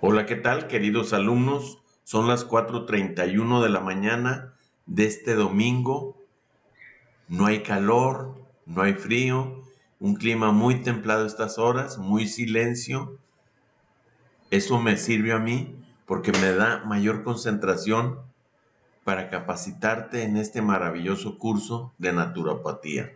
Hola, ¿qué tal, queridos alumnos? Son las 4:31 de la mañana de este domingo. No hay calor, no hay frío, un clima muy templado a estas horas, muy silencio. Eso me sirve a mí porque me da mayor concentración para capacitarte en este maravilloso curso de naturopatía.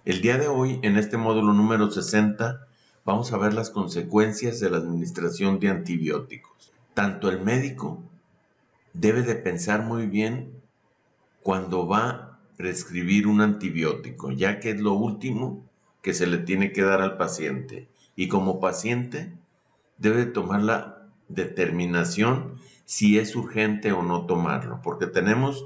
El día de hoy, en este módulo número 60, vamos a ver las consecuencias de la administración de antibióticos. Tanto el médico debe de pensar muy bien cuando va a prescribir un antibiótico, ya que es lo último que se le tiene que dar al paciente. Y como paciente debe tomar la determinación si es urgente o no tomarlo, porque tenemos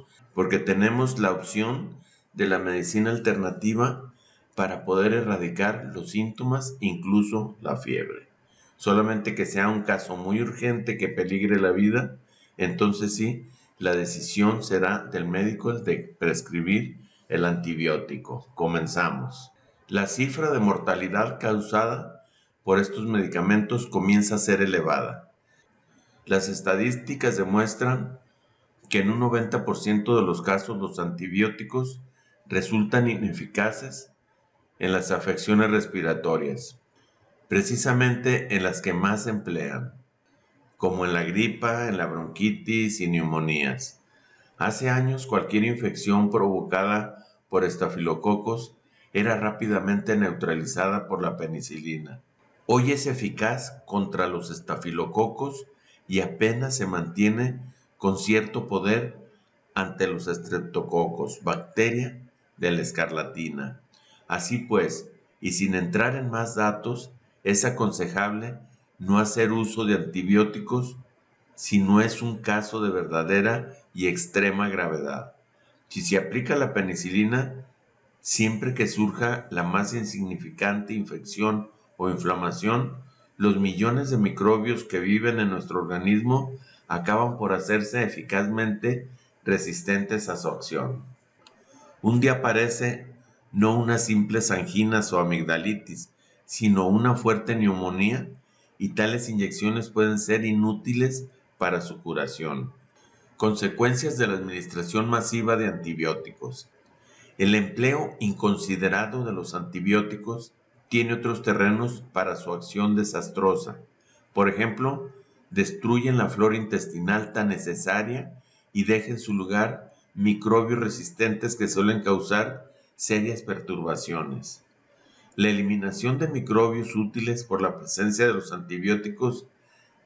la opción de la medicina alternativa para poder erradicar los síntomas, incluso la fiebre. Solamente que sea un caso muy urgente que peligre la vida, entonces sí, la decisión será del médico el de prescribir el antibiótico. Comenzamos. La cifra de mortalidad causada por estos medicamentos comienza a ser elevada. Las estadísticas demuestran que en un 90% de los casos los antibióticos resultan ineficaces en las afecciones respiratorias, precisamente en las que más se emplean, como en la gripa, en la bronquitis y neumonías. Hace años cualquier infección provocada por estafilococos era rápidamente neutralizada por la penicilina. Hoy es eficaz contra los estafilococos y apenas se mantiene con cierto poder ante los estreptococos, bacteria de la escarlatina. Así pues, y sin entrar en más datos, es aconsejable no hacer uso de antibióticos si no es un caso de verdadera y extrema gravedad. Si se aplica la penicilina, siempre que surja la más insignificante infección o inflamación, los millones de microbios que viven en nuestro organismo acaban por hacerse eficazmente resistentes a su acción. Un día aparece no una simple anginas o amigdalitis, sino una fuerte neumonía, y tales inyecciones pueden ser inútiles para su curación. Consecuencias de la administración masiva de antibióticos. El empleo inconsiderado de los antibióticos tiene otros terrenos para su acción desastrosa. Por ejemplo, destruyen la flora intestinal tan necesaria y dejan en su lugar microbios resistentes que suelen causar serias perturbaciones. La eliminación de microbios útiles por la presencia de los antibióticos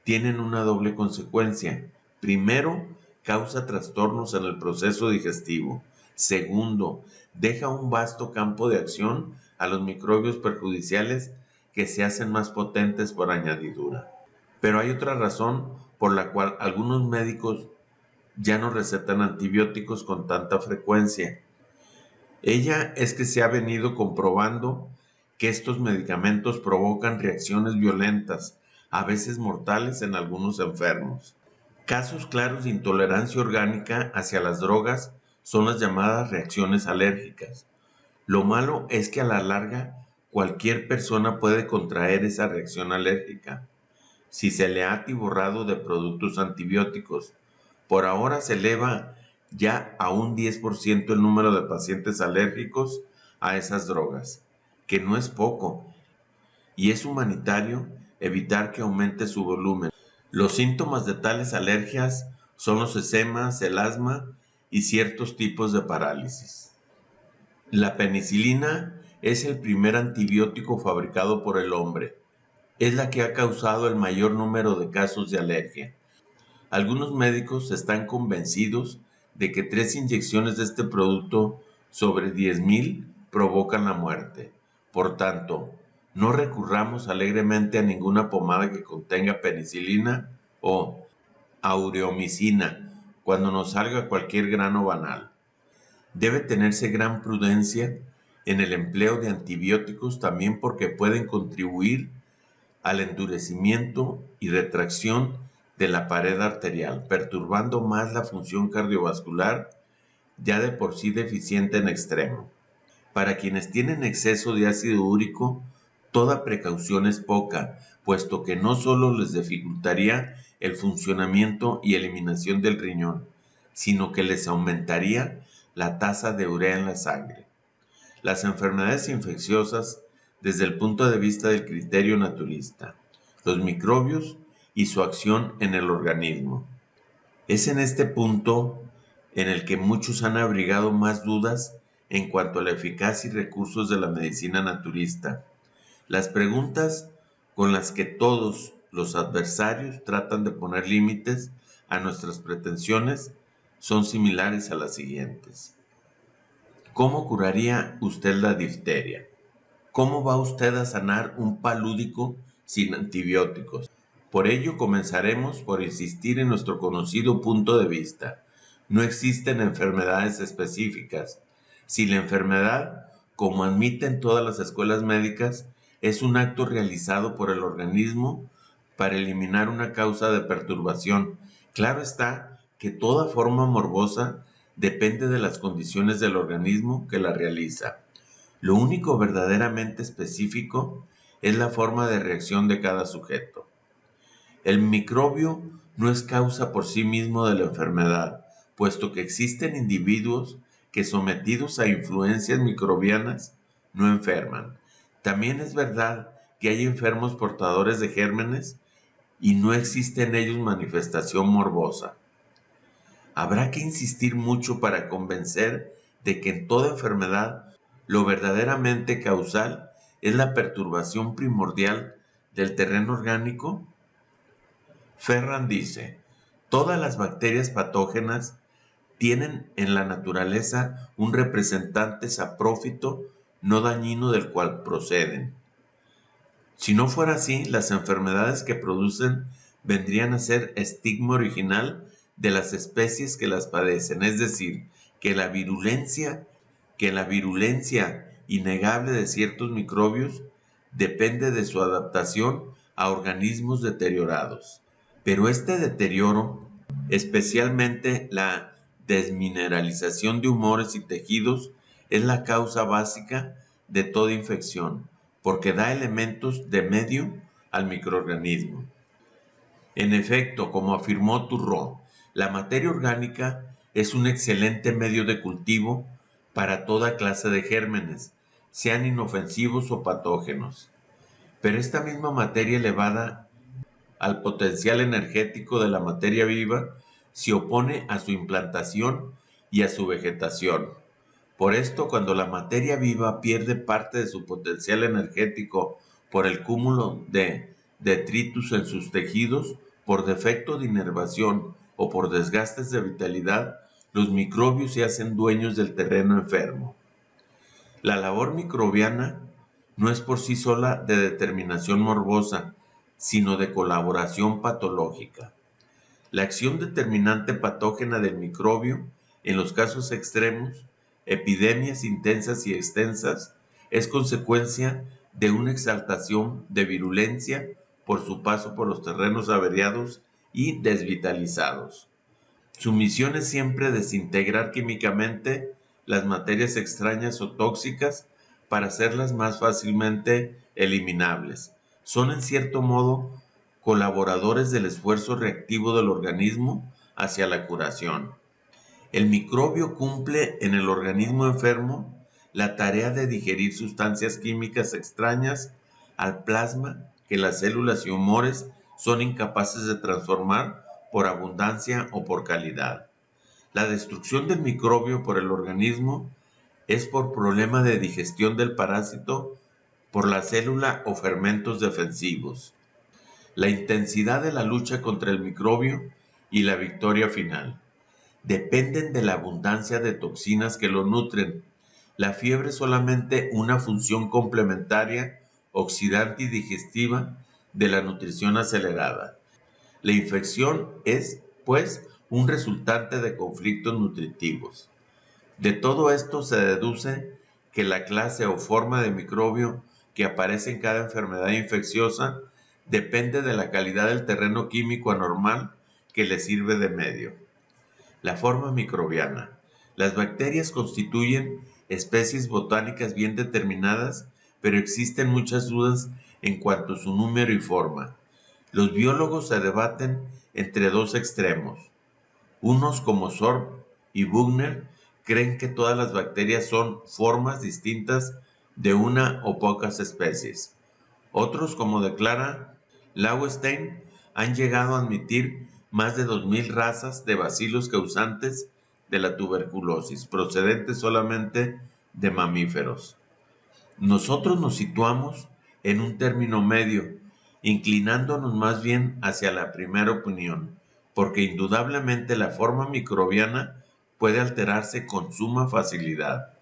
tienen una doble consecuencia. Primero, causa trastornos en el proceso digestivo. Segundo, deja un vasto campo de acción a los microbios perjudiciales que se hacen más potentes por añadidura. Pero hay otra razón por la cual algunos médicos ya no recetan antibióticos con tanta frecuencia. Ella es que se ha venido comprobando que estos medicamentos provocan reacciones violentas, a veces mortales en algunos enfermos. Casos claros de intolerancia orgánica hacia las drogas son las llamadas reacciones alérgicas. Lo malo es que a la larga cualquier persona puede contraer esa reacción alérgica si se le ha atiborrado de productos antibióticos. Por ahora se eleva ya a un 10% el número de pacientes alérgicos a esas drogas, que no es poco, y es humanitario evitar que aumente su volumen. Los síntomas de tales alergias son los eczemas, el asma y ciertos tipos de parálisis. La penicilina es el primer antibiótico fabricado por el hombre. Es la que ha causado el mayor número de casos de alergia. Algunos médicos están convencidos de que 3 inyecciones de este producto sobre 10,000 provocan la muerte. Por tanto, no recurramos alegremente a ninguna pomada que contenga penicilina o aureomicina cuando nos salga cualquier grano banal. Debe tenerse gran prudencia en el empleo de antibióticos también porque pueden contribuir al endurecimiento y retracción de la pared arterial, perturbando más la función cardiovascular, ya de por sí deficiente en extremo. Para quienes tienen exceso de ácido úrico, toda precaución es poca, puesto que no solo les dificultaría el funcionamiento y eliminación del riñón, sino que les aumentaría la tasa de urea en la sangre. Las enfermedades infecciosas desde el punto de vista del criterio naturista, los microbios y su acción en el organismo. Es en este punto en el que muchos han abrigado más dudas en cuanto a la eficacia y recursos de la medicina naturista. Las preguntas con las que todos los adversarios tratan de poner límites a nuestras pretensiones son similares a las siguientes. ¿Cómo curaría usted la difteria? ¿Cómo va usted a sanar un palúdico sin antibióticos? Por ello comenzaremos por insistir en nuestro conocido punto de vista. No existen enfermedades específicas. Si la enfermedad, como admiten todas las escuelas médicas, es un acto realizado por el organismo para eliminar una causa de perturbación, claro está que toda forma morbosa depende de las condiciones del organismo que la realiza. Lo único verdaderamente específico es la forma de reacción de cada sujeto. El microbio no es causa por sí mismo de la enfermedad, puesto que existen individuos que sometidos a influencias microbianas no enferman. También es verdad que hay enfermos portadores de gérmenes y no existe en ellos manifestación morbosa. Habrá que insistir mucho para convencer de que en toda enfermedad lo verdaderamente causal es la perturbación primordial del terreno orgánico. Ferran dice, todas las bacterias patógenas tienen en la naturaleza un representante saprófito no dañino del cual proceden. Si no fuera así, las enfermedades que producen vendrían a ser estigma original de las especies que las padecen, es decir, que la virulencia innegable de ciertos microbios depende de su adaptación a organismos deteriorados. Pero este deterioro, especialmente la desmineralización de humores y tejidos, es la causa básica de toda infección, porque da elementos de medio al microorganismo. En efecto, como afirmó Turró, la materia orgánica es un excelente medio de cultivo para toda clase de gérmenes, sean inofensivos o patógenos. Pero esta misma materia elevada al potencial energético de la materia viva se opone a su implantación y a su vegetación. Por esto, cuando la materia viva pierde parte de su potencial energético por el cúmulo de detritus en sus tejidos, por defecto de inervación o por desgastes de vitalidad, los microbios se hacen dueños del terreno enfermo. La labor microbiana no es por sí sola de determinación morbosa, sino de colaboración patológica. La acción determinante patógena del microbio, en los casos extremos, epidemias intensas y extensas, es consecuencia de una exaltación de virulencia por su paso por los terrenos averiados y desvitalizados. Su misión es siempre desintegrar químicamente las materias extrañas o tóxicas para hacerlas más fácilmente eliminables. Son en cierto modo colaboradores del esfuerzo reactivo del organismo hacia la curación. El microbio cumple en el organismo enfermo la tarea de digerir sustancias químicas extrañas al plasma que las células y humores son incapaces de transformar por abundancia o por calidad. La destrucción del microbio por el organismo es por problema de digestión del parásito por la célula o fermentos defensivos. La intensidad de la lucha contra el microbio y la victoria final dependen de la abundancia de toxinas que lo nutren. La fiebre es solamente una función complementaria, oxidante y digestiva de la nutrición acelerada. La infección es, pues, un resultante de conflictos nutritivos. De todo esto se deduce que la clase o forma de microbio que aparece en cada enfermedad infecciosa depende de la calidad del terreno químico anormal que le sirve de medio. La forma microbiana. Las bacterias constituyen especies botánicas bien determinadas, pero existen muchas dudas en cuanto a su número y forma. Los biólogos se debaten entre dos extremos. Unos como Sorb y Buchner creen que todas las bacterias son formas distintas de una o pocas especies. Otros, como declara Lauestein, han llegado a admitir más de 2000 razas de bacilos causantes de la tuberculosis, procedentes solamente de mamíferos. Nosotros nos situamos en un término medio, inclinándonos más bien hacia la primera opinión, porque indudablemente la forma microbiana puede alterarse con suma facilidad.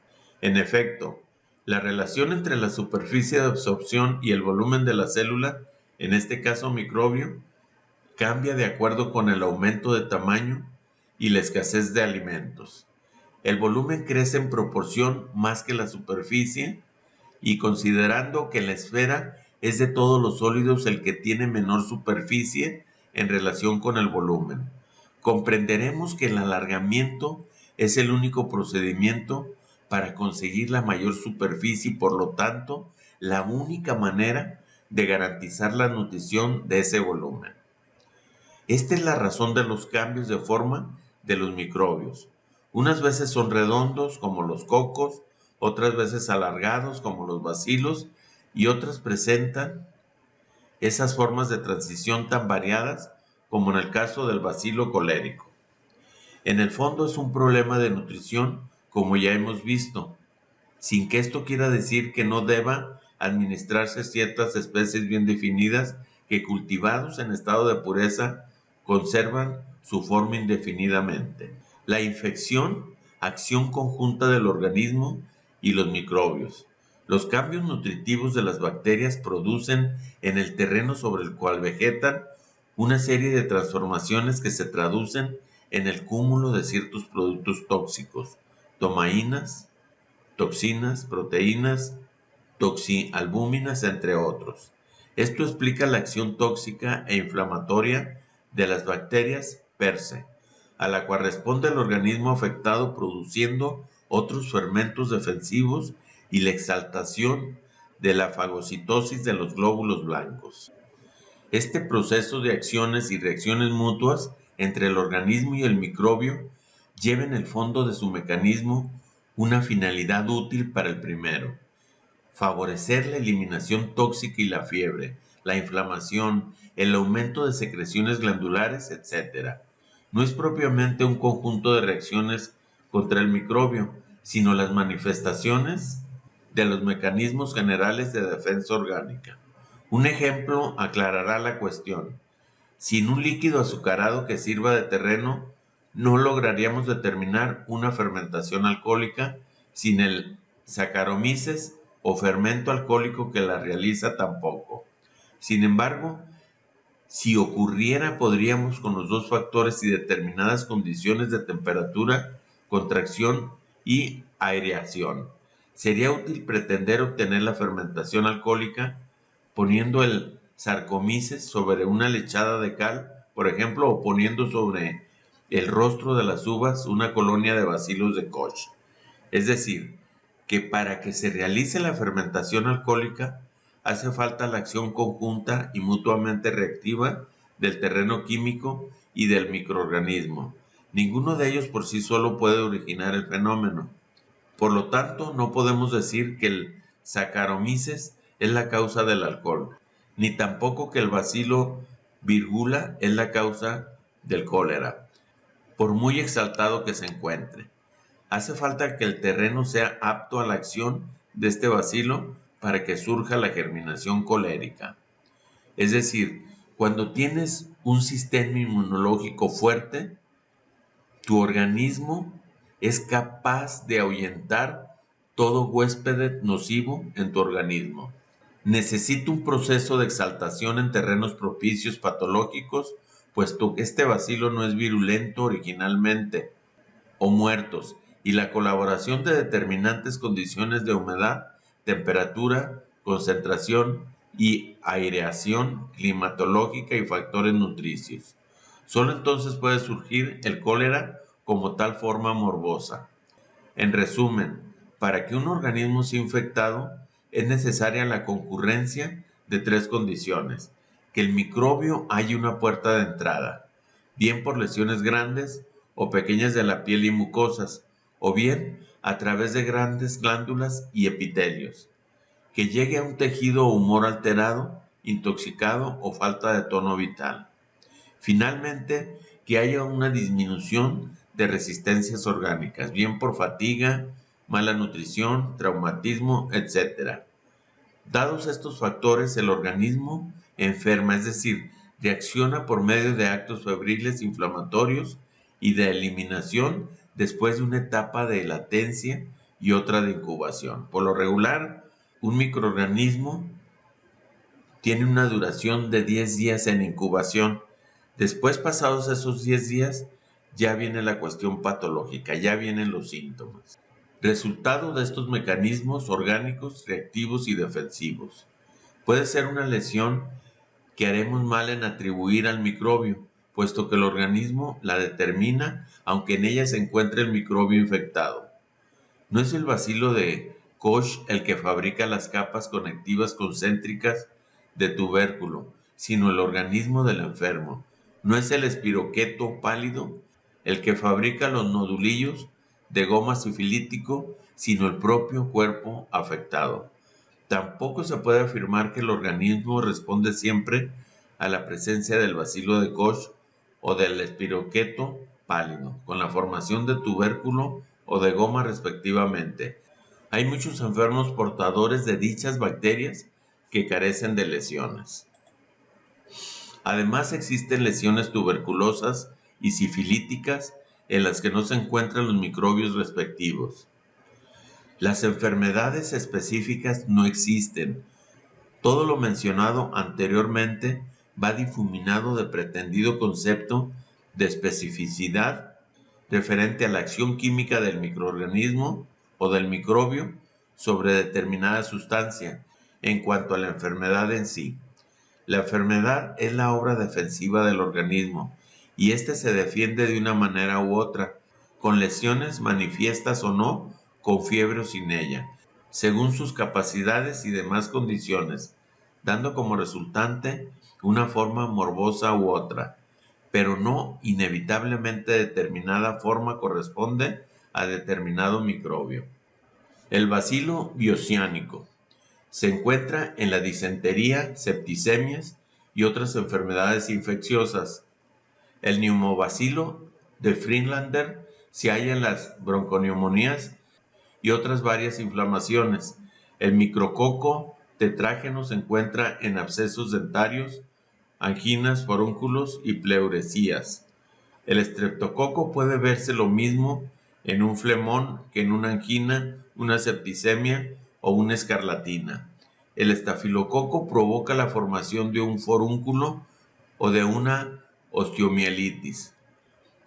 En efecto, la relación entre la superficie de absorción y el volumen de la célula, en este caso microbio, cambia de acuerdo con el aumento de tamaño y la escasez de alimentos. El volumen crece en proporción más que la superficie, y considerando que la esfera es de todos los sólidos el que tiene menor superficie en relación con el volumen, comprenderemos que el alargamiento es el único procedimiento para conseguir la mayor superficie y por lo tanto la única manera de garantizar la nutrición de ese volumen. Esta es la razón de los cambios de forma de los microbios. Unas veces son redondos como los cocos, otras veces alargados como los bacilos y otras presentan esas formas de transición tan variadas como en el caso del bacilo colérico. En el fondo es un problema de nutrición, como ya hemos visto, sin que esto quiera decir que no deba administrarse ciertas especies bien definidas que cultivados en estado de pureza conservan su forma indefinidamente. La infección, acción conjunta del organismo y los microbios. Los cambios nutritivos de las bacterias producen en el terreno sobre el cual vegetan una serie de transformaciones que se traducen en el cúmulo de ciertos productos tóxicos, tomaínas, toxinas, proteínas, toxialbúminas, entre otros. Esto explica la acción tóxica e inflamatoria de las bacterias per se, a la cual responde el organismo afectado produciendo otros fermentos defensivos y la exaltación de la fagocitosis de los glóbulos blancos. Este proceso de acciones y reacciones mutuas entre el organismo y el microbio lleva en el fondo de su mecanismo una finalidad útil para el primero: favorecer la eliminación tóxica y la fiebre, la inflamación, el aumento de secreciones glandulares, etc. No es propiamente un conjunto de reacciones contra el microbio, sino las manifestaciones de los mecanismos generales de defensa orgánica. Un ejemplo aclarará la cuestión. Sin un líquido azucarado que sirva de terreno, no lograríamos determinar una fermentación alcohólica sin el Saccharomyces o fermento alcohólico que la realiza tampoco. Sin embargo, si ocurriera, podríamos con los dos factores y determinadas condiciones de temperatura, contracción y aireación. Sería útil pretender obtener la fermentación alcohólica poniendo el Saccharomyces sobre una lechada de cal, por ejemplo, o poniendo sobre el rostro de las uvas una colonia de bacilos de Koch. Es decir, que para que se realice la fermentación alcohólica hace falta la acción conjunta y mutuamente reactiva del terreno químico y del microorganismo. Ninguno de ellos por sí solo puede originar el fenómeno. Por lo tanto, no podemos decir que el Saccharomyces es la causa del alcohol, ni tampoco que el bacilo virgula es la causa del cólera, por muy exaltado que se encuentre. Hace falta que el terreno sea apto a la acción de este bacilo para que surja la germinación colérica. Es decir, cuando tienes un sistema inmunológico fuerte, tu organismo es capaz de ahuyentar todo huésped nocivo en tu organismo. Necesita un proceso de exaltación en terrenos propicios patológicos, puesto que este bacilo no es virulento originalmente, o muertos, y la colaboración de determinantes condiciones de humedad, temperatura, concentración y aireación climatológica y factores nutricios. Solo entonces puede surgir el cólera como tal forma morbosa. En resumen, para que un organismo sea infectado, es necesaria la concurrencia de tres condiciones: que el microbio haya una puerta de entrada, bien por lesiones grandes o pequeñas de la piel y mucosas, o bien a través de grandes glándulas y epitelios; que llegue a un tejido o humor alterado, intoxicado o falta de tono vital; finalmente, que haya una disminución de resistencias orgánicas, bien por fatiga, mala nutrición, traumatismo, etc. Dados estos factores, el organismo enferma, es decir, reacciona por medio de actos febriles inflamatorios y de eliminación después de una etapa de latencia y otra de incubación. Por lo regular, un microorganismo tiene una duración de 10 días en incubación. Después, pasados esos 10 días, ya viene la cuestión patológica, ya vienen los síntomas. Resultado de estos mecanismos orgánicos reactivos y defensivos. Puede ser una lesión que haremos mal en atribuir al microbio, puesto que el organismo la determina aunque en ella se encuentre el microbio infectado. No es el bacilo de Koch el que fabrica las capas conectivas concéntricas de tubérculo, sino el organismo del enfermo. No es el espiroqueto pálido el que fabrica los nodulillos de goma sifilítico, sino el propio cuerpo afectado. Tampoco se puede afirmar que el organismo responde siempre a la presencia del bacilo de Koch o del espiroqueto pálido, con la formación de tubérculo o de goma respectivamente. Hay muchos enfermos portadores de dichas bacterias que carecen de lesiones. Además, existen lesiones tuberculosas y sifilíticas en las que no se encuentran los microbios respectivos. Las enfermedades específicas no existen. Todo lo mencionado anteriormente va difuminado de pretendido concepto de especificidad referente a la acción química del microorganismo o del microbio sobre determinada sustancia en cuanto a la enfermedad en sí. La enfermedad es la obra defensiva del organismo y éste se defiende de una manera u otra, con lesiones manifiestas o no, con fiebre o sin ella, según sus capacidades y demás condiciones, dando como resultante una forma morbosa u otra, pero no inevitablemente determinada forma corresponde a determinado microbio. El bacilo biociánico se encuentra en la disentería, septicemias y otras enfermedades infecciosas. El neumobacilo de Friedlander se halla en las bronconeumonías y otras varias inflamaciones. El micrococo tetrágeno se encuentra en abscesos dentarios, anginas, forúnculos y pleuresías. El estreptococo puede verse lo mismo en un flemón que en una angina, una septicemia o una escarlatina. El estafilococo provoca la formación de un forúnculo o de una osteomielitis.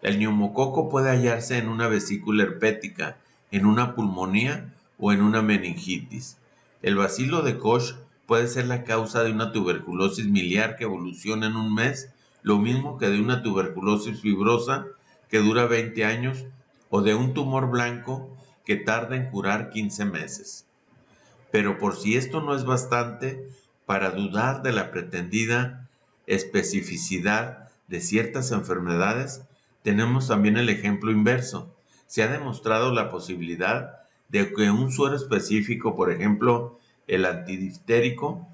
El neumococo puede hallarse en una vesícula herpética, en una pulmonía o en una meningitis. El bacilo de Koch puede ser la causa de una tuberculosis miliar que evoluciona en un mes, lo mismo que de una tuberculosis fibrosa que dura 20 años o de un tumor blanco que tarda en curar 15 meses. Pero por si esto no es bastante para dudar de la pretendida especificidad de ciertas enfermedades, tenemos también el ejemplo inverso. Se ha demostrado la posibilidad de que un suero específico, por ejemplo, el antidiftérico,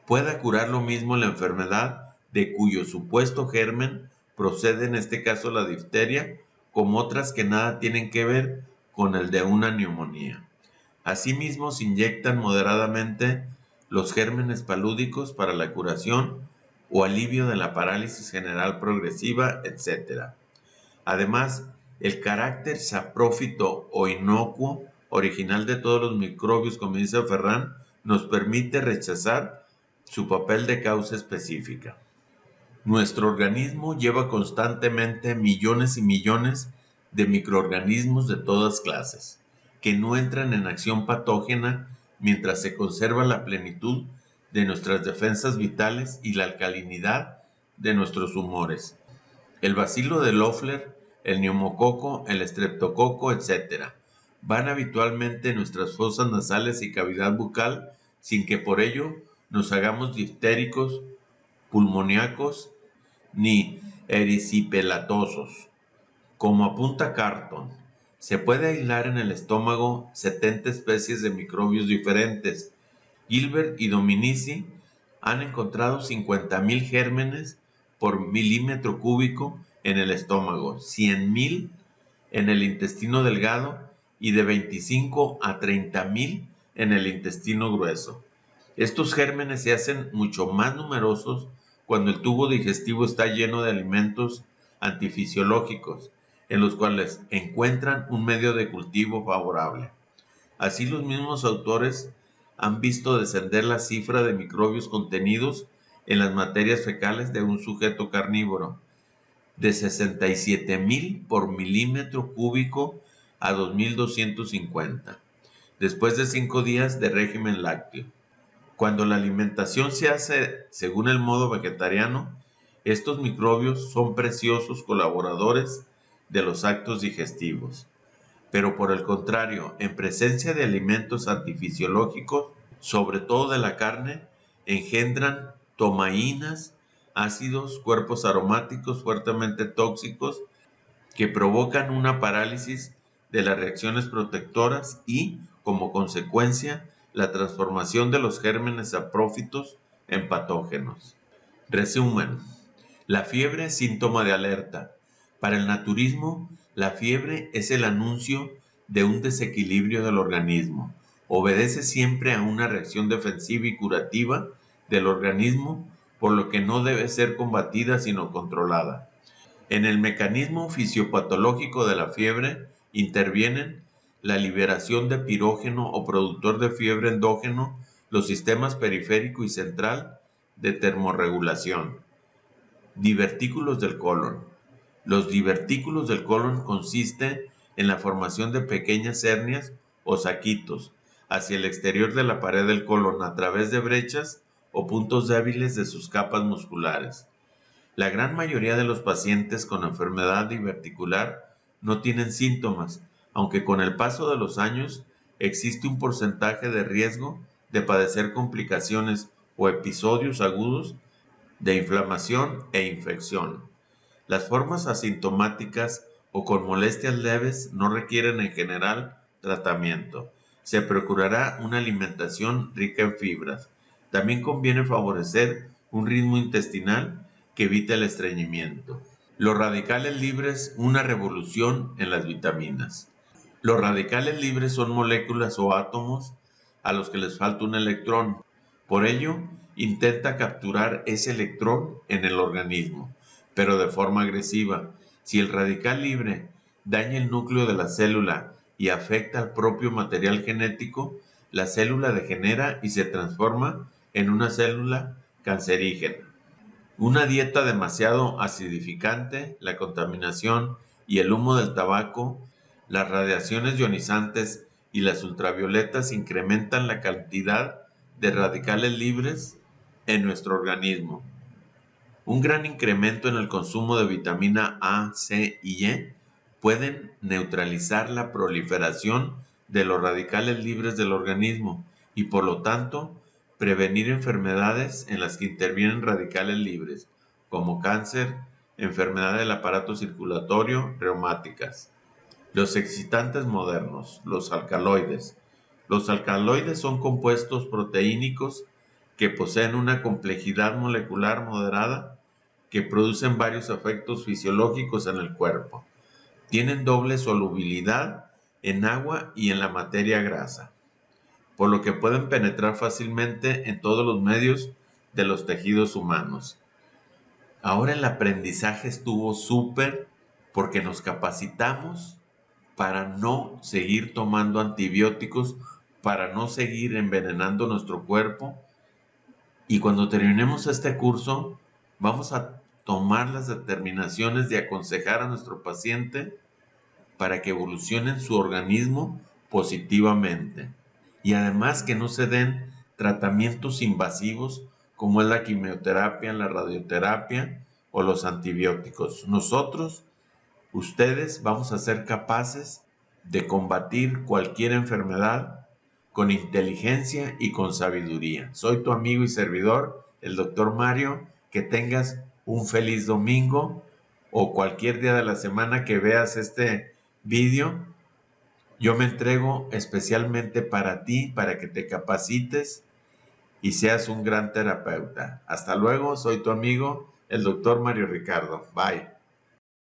pueda curar lo mismo la enfermedad de cuyo supuesto germen procede, en este caso la difteria, como otras que nada tienen que ver con el de una neumonía. Asimismo, se inyectan moderadamente los gérmenes palúdicos para la curación o alivio de la parálisis general progresiva, etc. Además, el carácter saprófito o inocuo original de todos los microbios, como dice Ferran, nos permite rechazar su papel de causa específica. Nuestro organismo lleva constantemente millones y millones de microorganismos de todas clases, que no entran en acción patógena mientras se conserva la plenitud de nuestras defensas vitales y la alcalinidad de nuestros humores. El bacilo de Loeffler, el neumococo, el estreptococo, etc. van habitualmente en nuestras fosas nasales y cavidad bucal sin que por ello nos hagamos diftericos, pulmoníacos ni erisipelatosos. Como apunta Carton, se puede aislar en el estómago 70 especies de microbios diferentes. Gilbert y Dominici han encontrado 50.000 gérmenes por milímetro cúbico en el estómago, 100.000 en el intestino delgado y de 25 a 30.000 en el intestino grueso. Estos gérmenes se hacen mucho más numerosos cuando el tubo digestivo está lleno de alimentos antifisiológicos, en los cuales encuentran un medio de cultivo favorable. Así, los mismos autores han visto descender la cifra de microbios contenidos en las materias fecales de un sujeto carnívoro, de 67.000 por milímetro cúbico a 2.250, después de 5 días de régimen lácteo. Cuando la alimentación se hace según el modo vegetariano, estos microbios son preciosos colaboradores de los actos digestivos. Pero por el contrario, en presencia de alimentos antifisiológicos, sobre todo de la carne, engendran tomaínas, ácidos, cuerpos aromáticos fuertemente tóxicos que provocan una parálisis de las reacciones protectoras y, como consecuencia, la transformación de los gérmenes saprófitos en patógenos. Resumen: la fiebre es síntoma de alerta. Para el naturismo, la fiebre es el anuncio de un desequilibrio del organismo. Obedece siempre a una reacción defensiva y curativa del organismo, por lo que no debe ser combatida sino controlada. En el mecanismo fisiopatológico de la fiebre intervienen la liberación de pirógeno o productor de fiebre endógeno, los sistemas periférico y central de termorregulación. Divertículos del colon. Los divertículos del colon consisten en la formación de pequeñas hernias o saquitos hacia el exterior de la pared del colon a través de brechas o puntos débiles de sus capas musculares. La gran mayoría de los pacientes con enfermedad diverticular no tienen síntomas, aunque con el paso de los años existe un porcentaje de riesgo de padecer complicaciones o episodios agudos de inflamación e infección. Las formas asintomáticas o con molestias leves no requieren en general tratamiento. Se procurará una alimentación rica en fibras. También conviene favorecer un ritmo intestinal que evite el estreñimiento. Los radicales libres, una revolución en las vitaminas. Los radicales libres son moléculas o átomos a los que les falta un electrón. Por ello, intenta capturar ese electrón en el organismo, pero de forma agresiva. Si el radical libre daña el núcleo de la célula y afecta al propio material genético, la célula degenera y se transforma en una célula cancerígena. Una dieta demasiado acidificante, la contaminación y el humo del tabaco, las radiaciones ionizantes y las ultravioletas incrementan la cantidad de radicales libres en nuestro organismo. Un gran incremento en el consumo de vitamina A, C y E pueden neutralizar la proliferación de los radicales libres del organismo y, por lo tanto, prevenir enfermedades en las que intervienen radicales libres, como cáncer, enfermedad del aparato circulatorio, reumáticas. Los excitantes modernos, los alcaloides. Los alcaloides son compuestos proteínicos que poseen una complejidad molecular moderada que producen varios efectos fisiológicos en el cuerpo. Tienen doble solubilidad en agua y en la materia grasa, por lo que pueden penetrar fácilmente en todos los medios de los tejidos humanos. Ahora el aprendizaje estuvo súper porque nos capacitamos para no seguir tomando antibióticos, para no seguir envenenando nuestro cuerpo. Y cuando terminemos este curso, vamos a tomar las determinaciones de aconsejar a nuestro paciente para que evolucione su organismo positivamente. Y además que no se den tratamientos invasivos como es la quimioterapia, la radioterapia o los antibióticos. Nosotros, ustedes, vamos a ser capaces de combatir cualquier enfermedad con inteligencia y con sabiduría. Soy tu amigo y servidor, el doctor Mario. Que tengas un feliz domingo o cualquier día de la semana que veas este vídeo. Yo me entrego especialmente para ti, para que te capacites y seas un gran terapeuta. Hasta luego, soy tu amigo, el doctor Mario Ricardo. Bye.